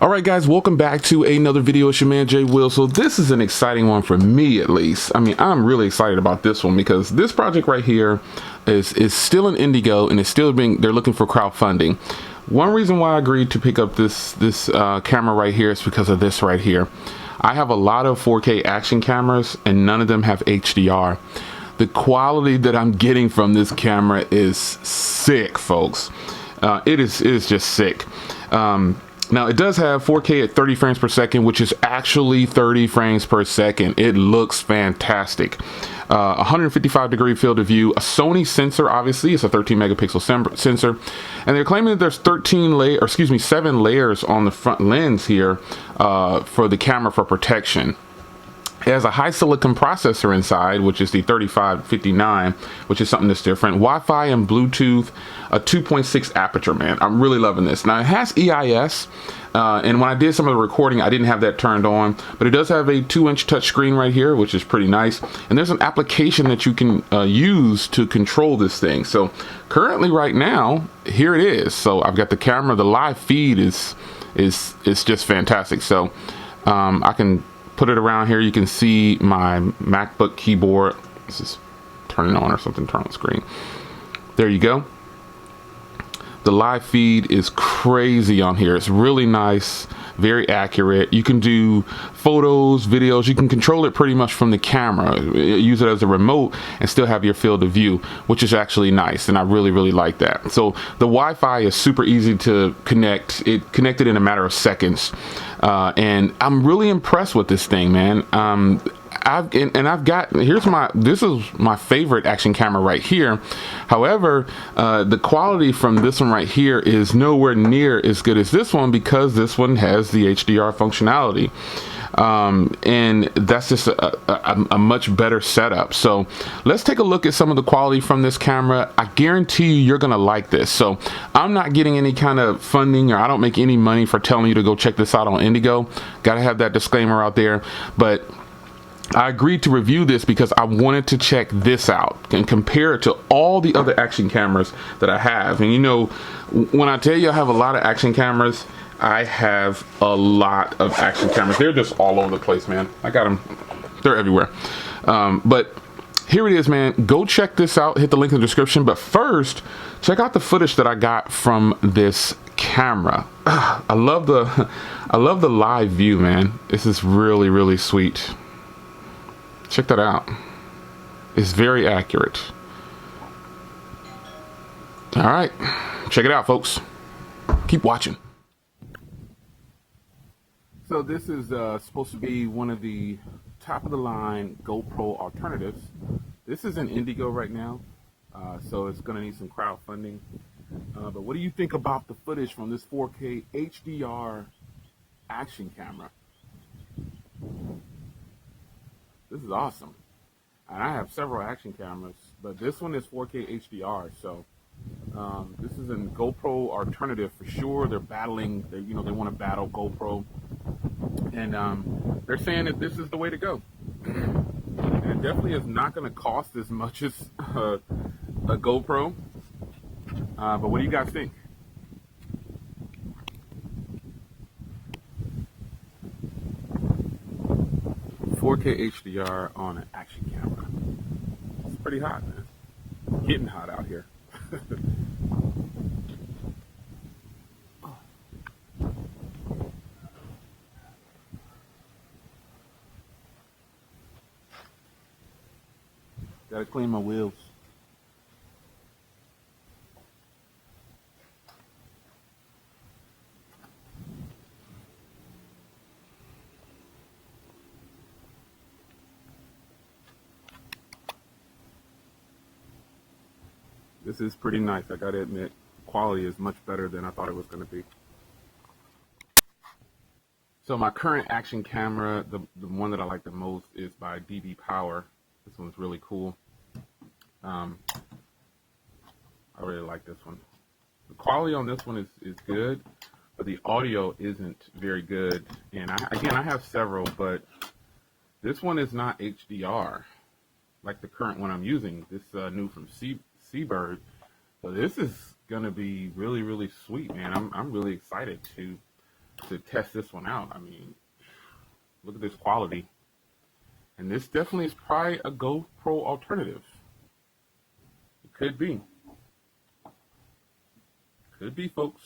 All right, guys, welcome back to another video. It's your man Jay Will. So this is an exciting one for me, at least. I mean, I'm really excited about this one because this project right here is still in Indigo and it's still they're looking for crowdfunding. One reason why I agreed to pick up this camera right here is because of this right here. I have a lot of 4K action cameras and none of them have HDR. The quality that I'm getting from this camera is sick, folks. It is just sick. Now it does have 4K at 30 frames per second, which is actually 30 frames per second. It looks fantastic. 155-degree field of view, a Sony sensor, obviously it's a 13 megapixel sensor, and they're claiming that there's 7 layers on the front lens here for the camera for protection. It has a high silicon processor inside, which is the 3559, which is something that's different. Wi-Fi and Bluetooth, a 2.6 aperture, man. I'm really loving this. Now it has EIS, and when I did some of the recording, I didn't have that turned on, but it does have a 2-inch touchscreen right here, which is pretty nice. And there's an application that you can use to control this thing. So currently right now, here it is. So I've got the camera, the live feed is just fantastic. So I can put it around here. You can see my MacBook keyboard. This is turning on or something, turn on the screen. There you go. The live feed is crazy on here. It's really nice, very accurate. You can do photos, videos. You can control it pretty much from the camera. Use it as a remote and still have your field of view, which is actually nice. And I really, really like that. So the Wi-Fi is super easy to connect. It connected in a matter of seconds. And I'm really impressed with this thing, man. This is my favorite action camera right here. However, the quality from this one right here is nowhere near as good as this one because this one has the HDR functionality. And that's just a much better setup. So let's take a look at some of the quality from this camera. I guarantee you're gonna like this. So I'm not getting any kind of funding, or I don't make any money for telling you to go check this out on Indigo. Gotta have that disclaimer out there. But I agreed to review this because I wanted to check this out and compare it to all the other action cameras that I have. And you know, when I tell you I have a lot of action cameras, I have a lot of action cameras. They're just all over the place, man. I got them. They're everywhere. But here it is, man. Go check this out. Hit the link in the description. But first, check out the footage that I got from this camera. I love the live view, man. This is really, really sweet. Check that out. It's very accurate. All right. Check it out, folks. Keep watching. So this is supposed to be one of the top of the line GoPro alternatives. This is in Indigo right now, so it's gonna need some crowdfunding. But what do you think about the footage from this 4K HDR action camera? This is awesome. And I have several action cameras, but this one is 4K HDR, so this is a GoPro alternative for sure. They're battling, they want to battle GoPro. And they're saying that this is the way to go. And it definitely is not going to cost as much as a GoPro. But what do you guys think? "4K HDR on an action camera." It's pretty hot, man. It's getting hot out here. Gotta clean my wheels. This is pretty nice, I gotta admit. Quality is much better than I thought it was gonna be. So my current action camera, the one that I like the most, is by DB Power. This one's really cool. I really like this one. The quality on this one is good, but the audio isn't very good. And I have several, but this one is not HDR like the current one I'm using. This new from Seabird. So this is gonna be really, really sweet, man. I'm really excited to to test this one out. I mean, look at this quality. And this definitely is probably a GoPro alternative. It could be. Could be, folks.